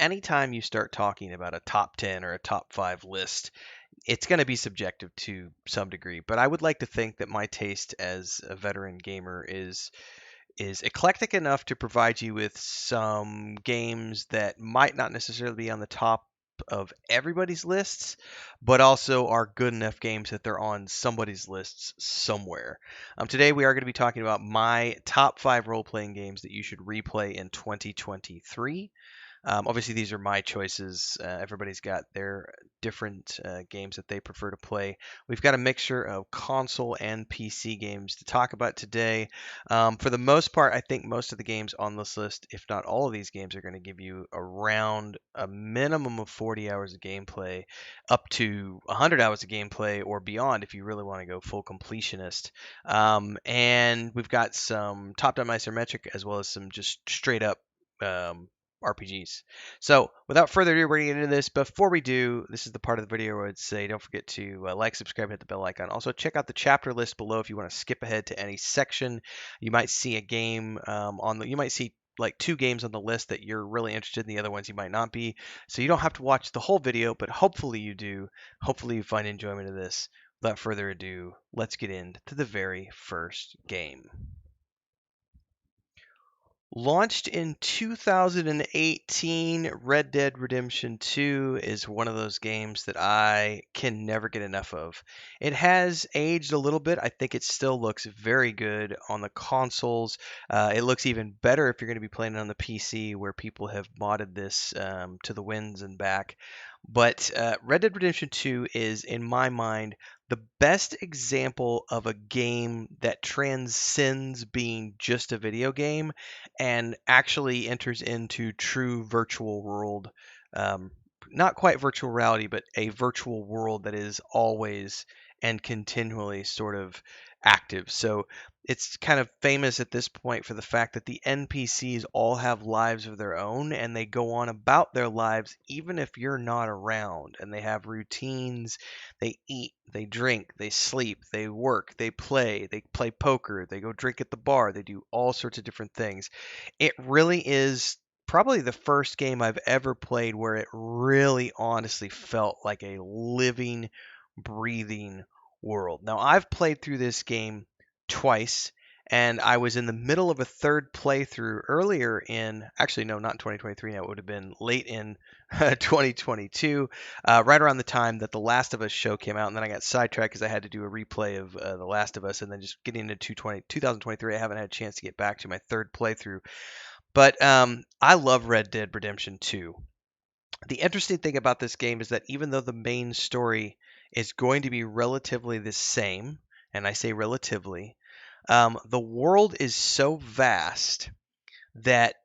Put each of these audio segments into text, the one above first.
anytime you start talking about a top 10 or a top 5 list, it's going to be subjective to some degree. But I would like to think that my taste as a veteran gamer is eclectic enough to provide you with some games that might not necessarily be on the top of everybody's lists, but also are good enough games that they're on somebody's lists somewhere. Today we are going to be talking about my top 5 role-playing games that you should replay in 2023. Obviously, these are my choices. Everybody's got their different games that they prefer to play. We've got a mixture of console and PC games to talk about today. For the most part, I think most of the games on this list, if not all of these games, are going to give you around a minimum of 40 hours of gameplay, up to 100 hours of gameplay or beyond if you really want to go full completionist. And we've got some top-down isometric as well as some just straight up RPGs. So, without further ado, we're going to get into this. Before we do, this is the part of the video where I'd say don't forget to like, subscribe, hit the bell icon. Also, check out the chapter list below if you want to skip ahead to any section. You might see a game you might see like 2 games on the list that you're really interested in, the other ones you might not be. So you don't have to watch the whole video, but hopefully you do. Hopefully you find enjoyment of this. Without further ado, let's get into the very first game. Launched in 2018, Red Dead Redemption 2 is one of those games that I can never get enough of. It has aged a little bit. I think it still looks very good on the consoles. It looks even better if you're going to be playing it on the PC, where people have modded this to the winds and back. But Red Dead Redemption 2 is, in my mind, the best example of a game that transcends being just a video game and actually enters into true virtual world, um, not quite virtual reality, but a virtual world that is always and continually sort of active. So it's kind of famous at this point for the fact that the NPCs all have lives of their own and they go on about their lives even if you're not around. And they have routines, they eat, they drink, they sleep, they work, they play poker, they go drink at the bar, they do all sorts of different things. It really is probably the first game I've ever played where it really honestly felt like a living, breathing world. Now, I've played through this game twice, and I was in the middle of a third playthrough earlier in, actually, no, not in 2023. Now, it would have been late in 2022, right around the time that The Last of Us show came out. And then I got sidetracked because I had to do a replay of The Last of Us. And then just getting into 2023, I haven't had a chance to get back to my third playthrough. But I love Red Dead Redemption 2. The interesting thing about this game is that even though the main story is going to be relatively the same, and I say relatively, the world is so vast that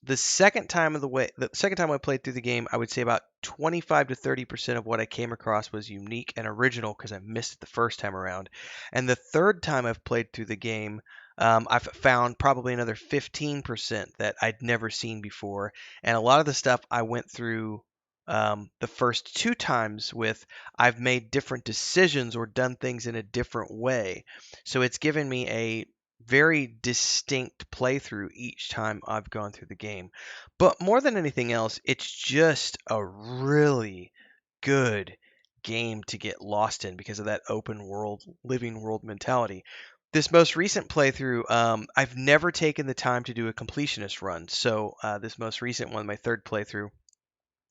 the second time I played through the game, I would say about 25 to 30% of what I came across was unique and original because I missed it the first time around. And the third time I've played through the game, I've found probably another 15% that I'd never seen before. And a lot of the stuff I went through the first 2 times with, I've made different decisions or done things in a different way. So it's given me a very distinct playthrough each time I've gone through the game. But more than anything else, it's just a really good game to get lost in because of that open world, living world mentality. This most recent playthrough, I've never taken the time to do a completionist run. So this most recent one, my third playthrough,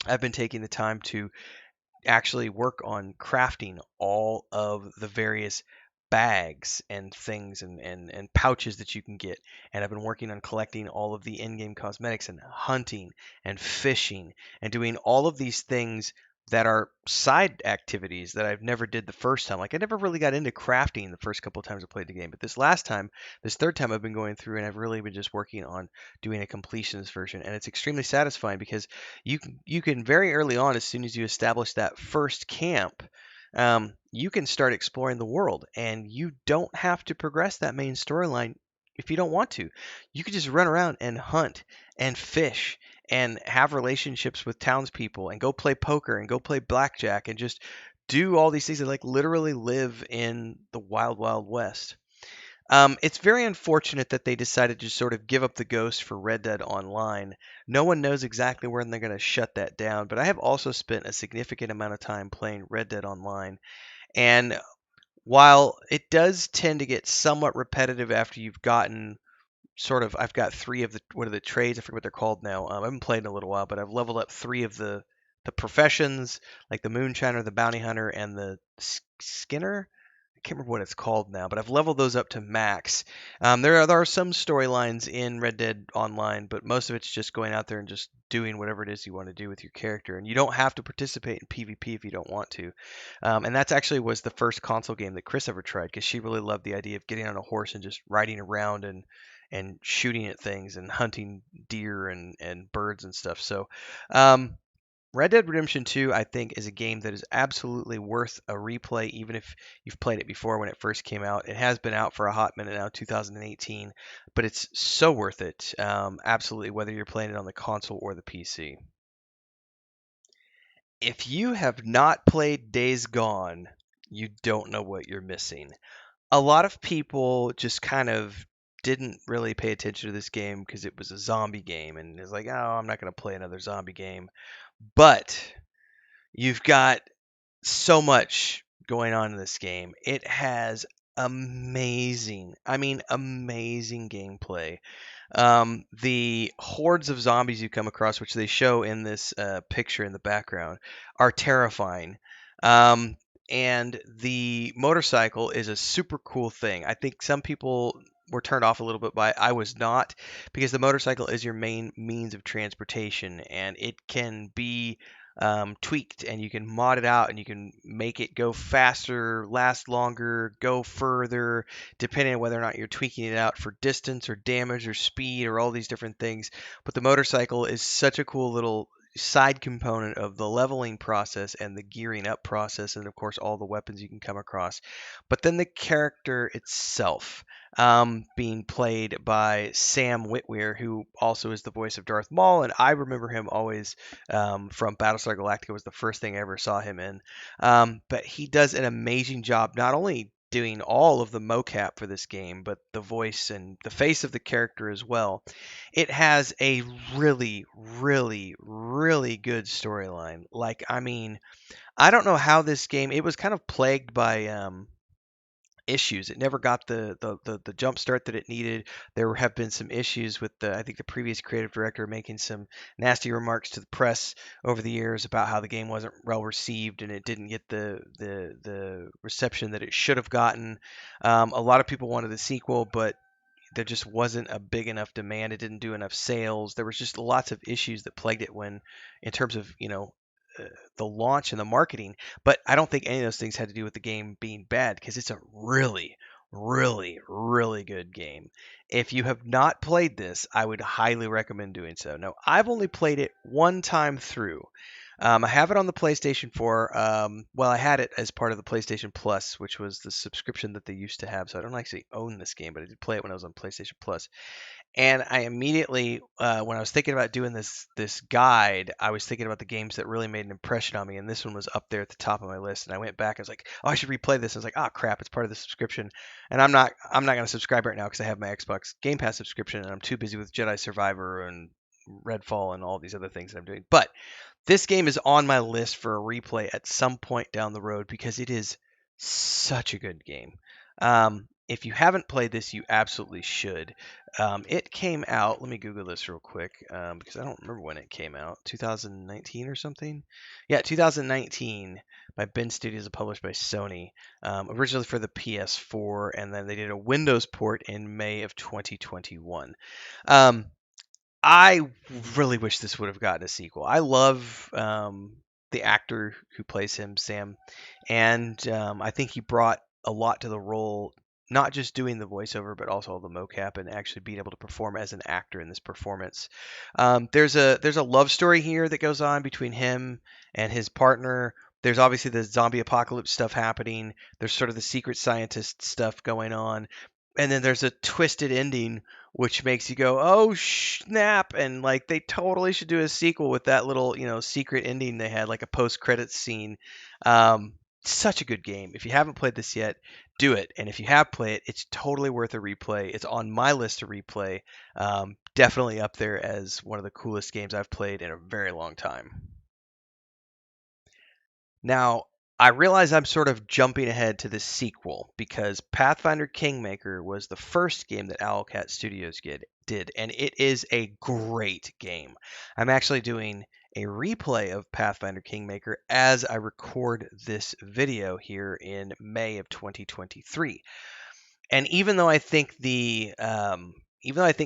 I've been taking the time to actually work on crafting all of the various bags and things and pouches that you can get. And I've been working on collecting all of the in-game cosmetics and hunting and fishing and doing all of these things that are side activities that I've never did the first time. Like I never really got into crafting the first couple of times I played the game, but this third time I've been going through and I've really been just working on doing a completionist version, and it's extremely satisfying because you can very early on, as soon as you establish that first camp, you can start exploring the world, and you don't have to progress that main storyline if you don't want to. You could just run around and hunt and fish and have relationships with townspeople and go play poker and go play blackjack and just do all these things and like literally live in the wild, wild west. It's very unfortunate that they decided to sort of give up the ghost for Red Dead Online. No one knows exactly when they're going to shut that down, but I have also spent a significant amount of time playing Red Dead Online. And while it does tend to get somewhat repetitive after you've gotten sort of, I've got three of the, what are the trades? I forget what they're called now. I haven't played in a little while, but I've leveled up three of the professions, like the Moonshiner, the Bounty Hunter, and the Skinner. I can't remember what it's called now, but I've leveled those up to max. There are some storylines in Red Dead Online, but most of it's just going out there and just doing whatever it is you want to do with your character, and you don't have to participate in PvP if you don't want to. And that's actually was the first console game that Chris ever tried because she really loved the idea of getting on a horse and just riding around and shooting at things and hunting deer and birds and stuff. So um, Red Dead Redemption 2, I think, is a game that is absolutely worth a replay, even if you've played it before when it first came out. It has been out for a hot minute now, 2018, but it's so worth it. Absolutely, whether you're playing it on the console or the PC. If you have not played Days Gone, you don't know what you're missing. A lot of people just kind of didn't really pay attention to this game because it was a zombie game, and it's like, oh, I'm not going to play another zombie game. But you've got so much going on in this game. It has amazing, I mean, amazing gameplay. The hordes of zombies you come across, which they show in this picture in the background, are terrifying. Um, and the motorcycle is a super cool thing. I think some people were turned off a little bit by it. I was not, because the motorcycle is your main means of transportation, and it can be tweaked, and you can mod it out, and you can make it go faster, last longer, go further, depending on whether or not you're tweaking it out for distance or damage or speed or all these different things. But the motorcycle is such a cool little side component of the leveling process and the gearing up process, and of course all the weapons you can come across. But then the character itself, being played by Sam Witwer, who also is the voice of Darth Maul, and I remember him always from Battlestar Galactica, was the first thing I ever saw him in. But he does an amazing job, not only doing all of the mocap for this game, but the voice and the face of the character as well. It has a really, really, really good storyline. Like, I mean, I don't know how this game, it was kind of plagued by issues. It never got the jump start that it needed. There have been some issues with the, I think, the previous creative director making some nasty remarks to the press over the years about how the game wasn't well received and it didn't get the reception that it should have gotten. A lot of people wanted a sequel, but there just wasn't a big enough demand. It didn't do enough sales. There was just lots of issues that plagued it when, in terms of, uh, the launch and the marketing. But I don't think any of those things had to do with the game being bad because it's a really, really, really good game. If you have not played this, I would highly recommend doing so. Now, I've only played it one time through. I have it on the PlayStation 4. Well, I had it as part of the PlayStation Plus, which was the subscription that they used to have. So I don't actually own this game, but I did play it when I was on PlayStation Plus. And I immediately, when I was thinking about doing this guide, I was thinking about the games that really made an impression on me, and this one was up there at the top of my list. And I went back, I was like, oh, I should replay this. I was like, oh crap, it's part of the subscription, and I'm not going to subscribe right now because I have my Xbox Game Pass subscription, and I'm too busy with Jedi Survivor and Redfall and all these other things that I'm doing. But this game is on my list for a replay at some point down the road because it is such a good game. If you haven't played this, you absolutely should. It came out. Let me Google this real quick because I don't remember when it came out. 2019 or something? Yeah, 2019 by Ben Studios, published by Sony. Originally for the PS4, and then they did a Windows port in May of 2021. Um, I really wish this would have gotten a sequel. I love the actor who plays him, Sam, and I think he brought a lot to the role, not just doing the voiceover, but also the mocap and actually being able to perform as an actor in this performance. There's a love story here that goes on between him and his partner. There's obviously the zombie apocalypse stuff happening. There's sort of the secret scientist stuff going on, and then there's a twisted ending which makes you go, "Oh snap!" And like they totally should do a sequel with that little, secret ending they had, like a post-credits scene. Such a good game. If you haven't played this yet, do it. And if you have played it, it's totally worth a replay. It's on my list to replay. Definitely up there as one of the coolest games I've played in a very long time. Now, I realize I'm sort of jumping ahead to the sequel because Pathfinder Kingmaker was the first game that Owlcat Studios did, and it is a great game. I'm actually doing a replay of Pathfinder Kingmaker as I record this video here in May of 2023. And even though I think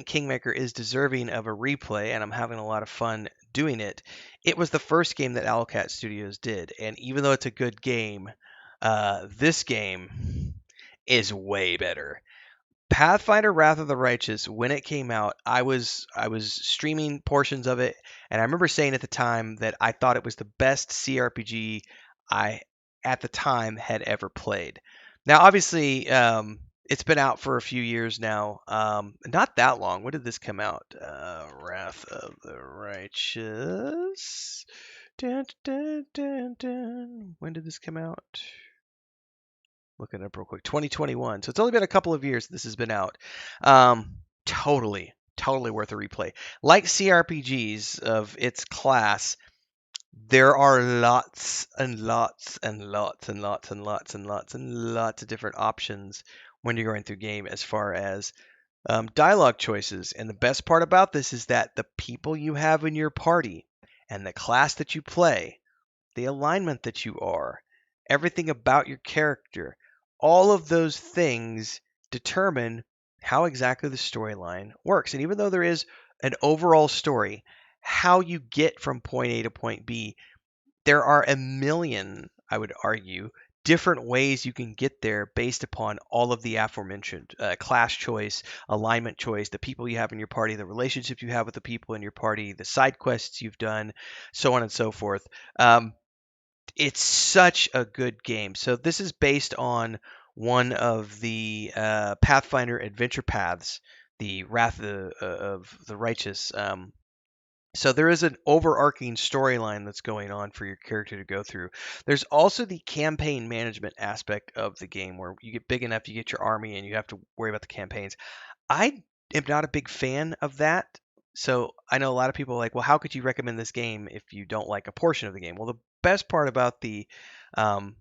Kingmaker is deserving of a replay, and I'm having a lot of fun doing it, it was the first game that Owlcat Studios did, and even though it's a good game, this game is way better. Pathfinder Wrath of the Righteous, when it came out, I was streaming portions of it, and I remember saying at the time that I thought it was the best CRPG I at the time had ever played. Now, obviously, it's been out for a few years now. Not that long. When did this come out? Wrath of the Righteous. Dun, dun, dun, dun. When did this come out? Looking it up real quick. 2021. So it's only been a couple of years this has been out. Totally worth a replay. Like CRPGs of its class, there are lots and lots and lots and lots and lots and lots and lots of different options when you're going through game as far as dialogue choices. And the best part about this is that the people you have in your party and the class that you play, the alignment that you are, everything about your character, all of those things determine how exactly the storyline works. And even though there is an overall story, how you get from point A to point B, there are a million, I would argue, different ways you can get there based upon all of the aforementioned class choice, alignment choice, the people you have in your party, the relationships you have with the people in your party, the side quests you've done, so on and so forth. It's such a good game. So this is based on one of the Pathfinder adventure paths, the Wrath of the Righteous. So there is an overarching storyline that's going on for your character to go through. There's also the campaign management aspect of the game where you get big enough, you get your army, and you have to worry about the campaigns. I am not a big fan of that. So I know a lot of people are like, well, how could you recommend this game if you don't like a portion of the game? Well, the best part about um,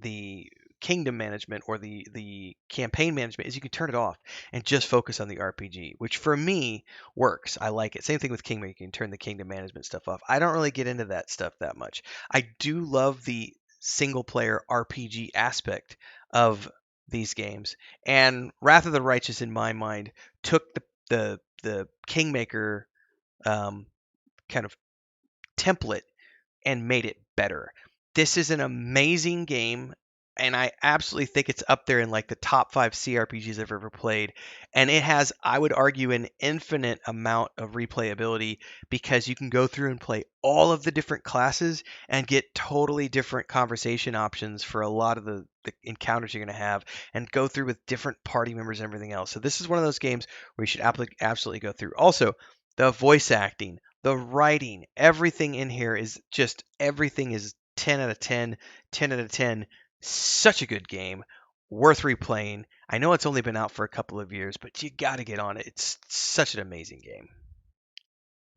the kingdom management or the campaign management is you can turn it off and just focus on the RPG, which for me works. I like it. Same thing with Kingdom. You can turn the kingdom management stuff off. I don't really get into that stuff that much. I do love the single player RPG aspect of these games, and Wrath of the Righteous, in my mind, took the Kingmaker um, kind of template and made it better. This is an amazing game, and I absolutely think it's up there in like the top 5 CRPGs I've ever played. And it has, I would argue, an infinite amount of replayability because you can go through and play all of the different classes and get totally different conversation options for a lot of the encounters you're going to have, and go through with different party members and everything else. So this is one of those games where you should absolutely go through. Also, the voice acting, the writing, everything in here is just everything is 10 out of 10, 10 out of 10. Such a good game, worth replaying. I know it's only been out for a couple of years, but you got to get on it. It's such an amazing game.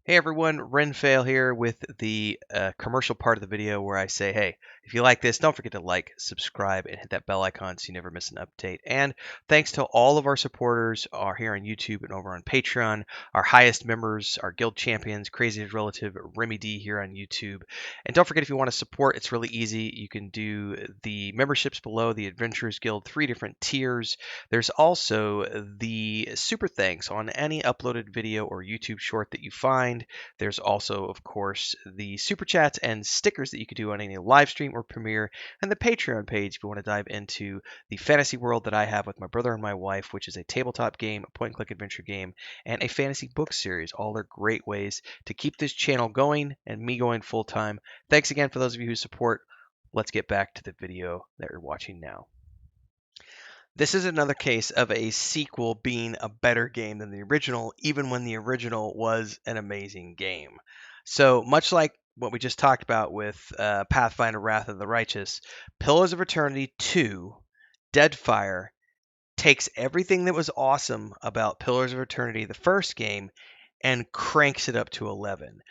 Hey everyone, Renfail here with the commercial part of the video where I say, hey, if you like this, don't forget to like, subscribe, and hit that bell icon so you never miss an update. And thanks to all of our supporters are here on YouTube and over on Patreon, our highest members, our guild champions, Crazy Relative, Remy D here on YouTube. And don't forget, if you want to support, it's really easy. You can do the memberships below, the Adventurers Guild, 3 different tiers. There's also the super thanks on any uploaded video or YouTube short that you find. There's also, of course, the super chats and stickers that you could do on any live stream or premiere, and the Patreon page if you want to dive into the fantasy world that I have with my brother and my wife, which is a tabletop game, a point-and-click adventure game, and a fantasy book series. All are great ways to keep this channel going and me going full-time. Thanks again for those of you who support. Let's get back to the video that you're watching now. This is another case of a sequel being a better game than the original, even when the original was an amazing game. So much like what we just talked about with Pathfinder Wrath of the Righteous, Pillars of Eternity 2, Deadfire, takes everything that was awesome about Pillars of Eternity, the first game, and cranks it up to 11.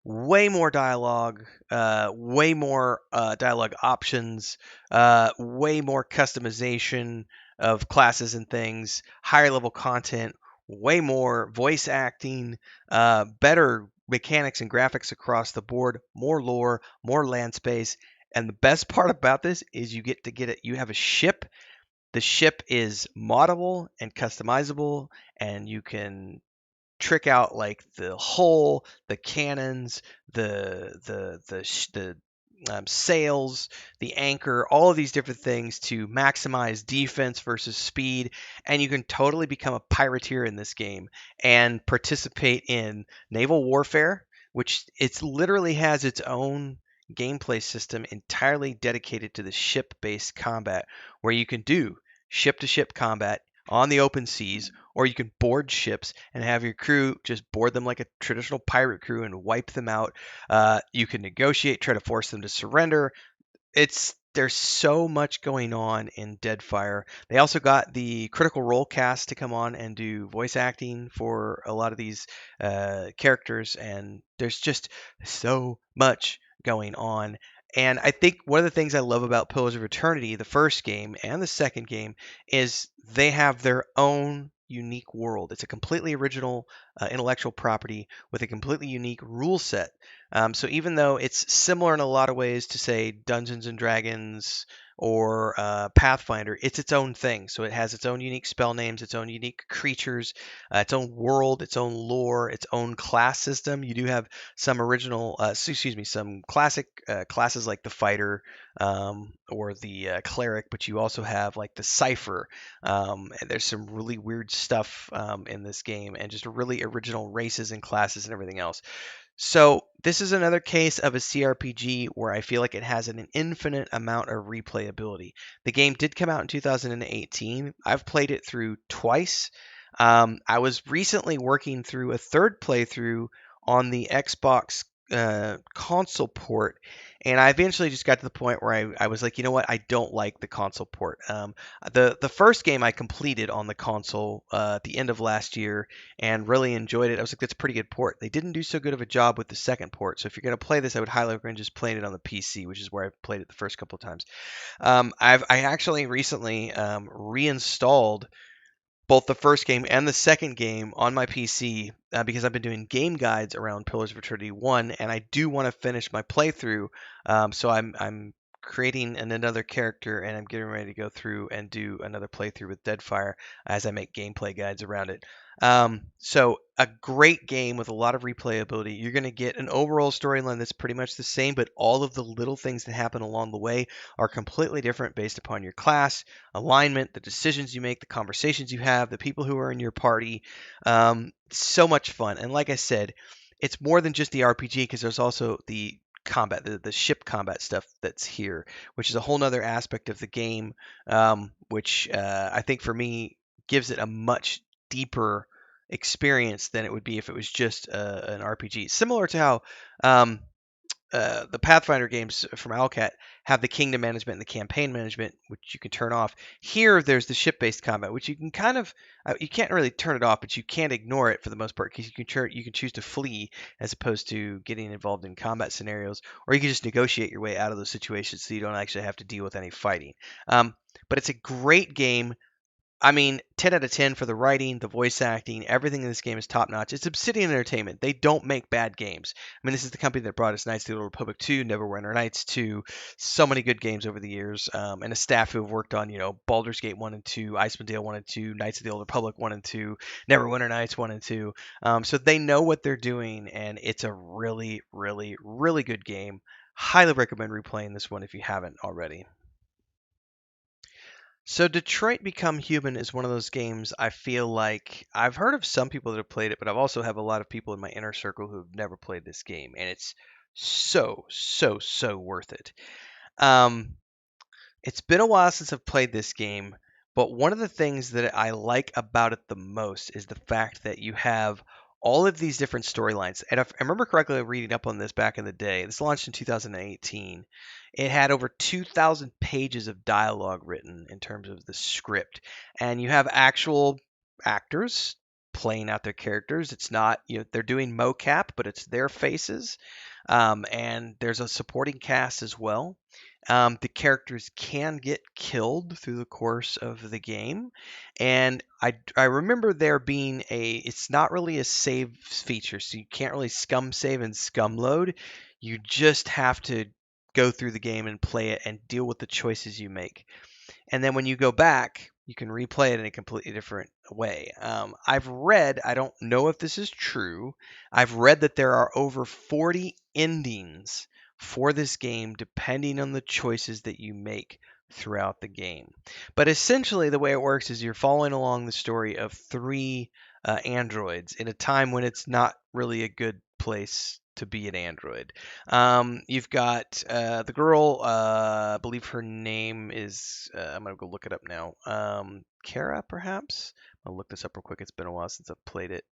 Way more dialogue, way more dialogue options, way more customization of classes and things, higher level content, way more voice acting, better mechanics and graphics across the board, more lore, more land space. And the best part about this is you get to get it. You have a ship. The ship is moddable and customizable, and you can trick out like the hull, the cannons, the sails, the anchor, all of these different things to maximize defense versus speed, and you can totally become a pirateer in this game and participate in naval warfare, which it literally has its own gameplay system entirely dedicated to the ship-based combat, where you can do ship-to-ship combat on the open seas, or you can board ships and have your crew just board them like a traditional pirate crew and wipe them out. You can negotiate, try to force them to surrender. There's so much going on in Deadfire. They also got the Critical Role cast to come on and do voice acting for a lot of these characters, and there's just so much going on. And I think one of the things I love about Pillars of Eternity, the first game and the second game, is they have their own unique world. It's a completely original intellectual property with a completely unique rule set. So even though it's similar in a lot of ways to, say, Dungeons and Dragons or Pathfinder, it's its own thing. So it has its own unique spell names, its own unique creatures, its own world, its own lore, its own class system. You do have some original, some classic classes like the fighter or the cleric, but you also have like the cipher. And there's some really weird stuff in this game, and just really original races and classes and everything else. So this is another case of a CRPG where I feel like it has an infinite amount of replayability. The game did come out in 2018. I've played it through twice. I was recently working through a third playthrough on the Xbox console port, and I eventually just got to the point where I was like, you know what, I don't like the console port. The first game I completed on the console at the end of last year and really enjoyed it. I was like, that's a pretty good port. They didn't do so good of a job with the second port, so if you're going to play this, I would highly recommend just playing it on the PC, which is where I played it the first couple of times. I actually recently reinstalled both the first game and the second game on my PC because I've been doing game guides around Pillars of Eternity 1, and I do want to finish my playthrough. So I'm creating another character, and I'm getting ready to go through and do another playthrough with Deadfire as I make gameplay guides around it. So a great game with a lot of replayability. You're going to get an overall storyline that's pretty much the same, but all of the little things that happen along the way are completely different based upon your class, alignment, the decisions you make, the conversations you have, the people who are in your party. So much fun. And like I said, it's more than just the RPG because there's also the combat, the ship combat stuff that's here, which is a whole nother aspect of the game, which I think for me gives it a much deeper experience than it would be if it was just an RPG. Similar to how the Pathfinder games from Owlcat have the kingdom management and the campaign management, which you can turn off. Here, there's the ship-based combat, which you can kind of you can't really turn it off, but you can't ignore it for the most part because you can choose to flee as opposed to getting involved in combat scenarios, or you can just negotiate your way out of those situations so you don't actually have to deal with any fighting. But it's a great game. I mean, 10 out of 10 for the writing, the voice acting, everything in this game is top notch. It's Obsidian Entertainment. They don't make bad games. I mean, this is the company that brought us Knights of the Old Republic 2, Neverwinter Nights 2, so many good games over the years, and a staff who have worked on, Baldur's Gate 1 and 2, Icewind Dale 1 and 2, Knights of the Old Republic 1 and 2, Neverwinter Nights 1 and 2. So they know what they're doing, and it's a really, really, really good game. Highly recommend replaying this one if you haven't already. So Detroit Become Human is one of those games I feel like I've heard of some people that have played it, but I've also have a lot of people in my inner circle who have never played this game, and it's so worth it. Um, it's been a while since I've played this game, but one of the things that I like about it the most is the fact that you have all of these different storylines. And if I remember correctly reading up on this back in the day, this launched in 2018. It had over 2,000 pages of dialogue written in terms of the script. And you have actual actors playing out their characters. It's not, they're doing mocap, but it's their faces. And there's a supporting cast as well. The characters can get killed through the course of the game. And I remember there being it's not really a save feature, so you can't really scum save and scum load. You just have to go through the game and play it and deal with the choices you make. And then when you go back, you can replay it in a completely different way. I've read, I don't know if this is true, I've read that there are over 40 endings for this game depending on the choices that you make throughout the game. But essentially, the way it works is you're following along the story of three androids in a time when it's not really a good place to be an android. You've got the girl, I believe her name is, I'm going to go look it up now. Kara, perhaps? I'll look this up real quick. It's been a while since I've played it.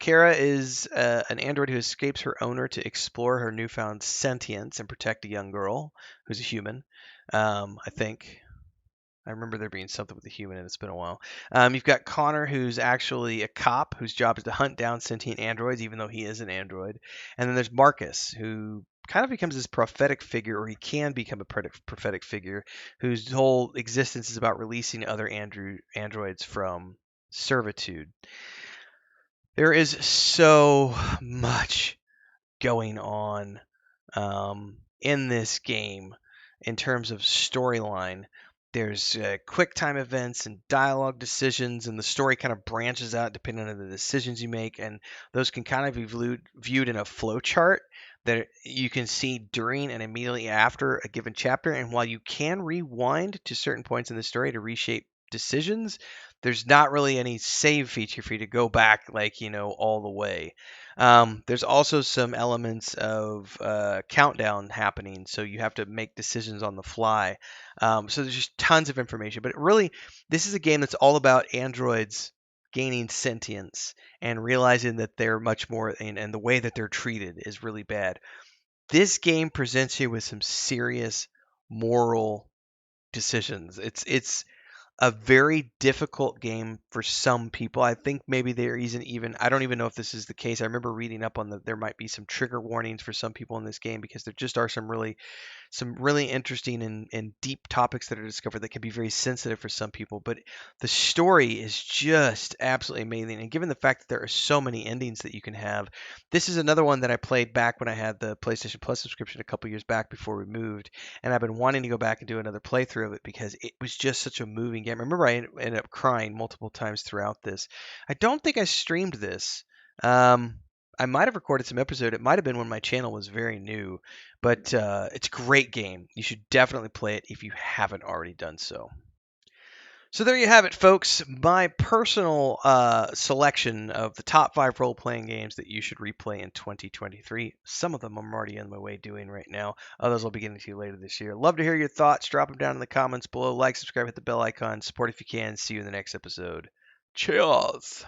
Kara is an android who escapes her owner to explore her newfound sentience and protect a young girl who's a human, I think. I remember there being something with a human, and it's been a while. You've got Connor, who's actually a cop whose job is to hunt down sentient androids, even though he is an android. And then there's Marcus, who kind of becomes this prophetic figure, or he can become a prophetic figure, whose whole existence is about releasing other androids from servitude. There is so much going on in this game in terms of storyline. There's quick time events and dialogue decisions, and the story kind of branches out depending on the decisions you make, and those can kind of be viewed in a flow chart that you can see during and immediately after a given chapter. And while you can rewind to certain points in the story to reshape decisions, there's not really any save feature for you to go back all the way. There's also some elements of countdown happening, so you have to make decisions on the fly. So there's just tons of information. But really, this is a game that's all about androids gaining sentience and realizing that they're much more, and the way that they're treated is really bad. This game presents you with some serious moral decisions. It's a very difficult game for some people. I think maybe there isn't even, I don't even know if this is the case. I remember reading up on there might be some trigger warnings for some people in this game because there just are some really interesting and deep topics that are discovered that can be very sensitive for some people. But the story is just absolutely amazing. And given the fact that there are so many endings that you can have, this is another one that I played back when I had the PlayStation Plus subscription a couple years back before we moved. And I've been wanting to go back and do another playthrough of it because it was just such a moving game. I remember I ended up crying multiple times throughout this. I don't think I streamed this. I might have recorded some episode. It might have been when my channel was very new, but it's a great game. You should definitely play it if you haven't already done so. So there you have it, folks. My personal selection of the top 5 role-playing games that you should replay in 2023. Some of them I'm already on my way doing right now. Others I'll be getting to later this year. Love to hear your thoughts. Drop them down in the comments below. Like, subscribe, hit the bell icon. Support if you can. See you in the next episode. Cheers!